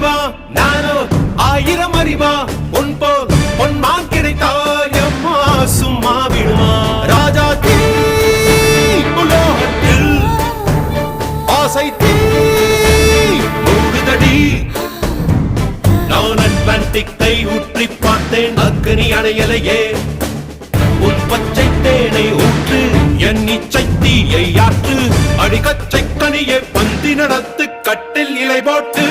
அறிவா நானோ ஆயிரம் அறிவா உன் போல் பொன்மான் கிடைத்தால் எம்மா சும்மா விடுமா ராஜா தீ உலோகத்தில் ஆசை தீ மூடுதடி நான் அட்லாண்டிக்கை ஊற்றி பார்த்தேன் அக்னி அணையலையே உன் பச்சை தேனை ஊற்று என் இச்சை தீயை ஆற்று அடிக்கச்சை கனியை பந்தி நடத்து கட்டில் இலை போட்டு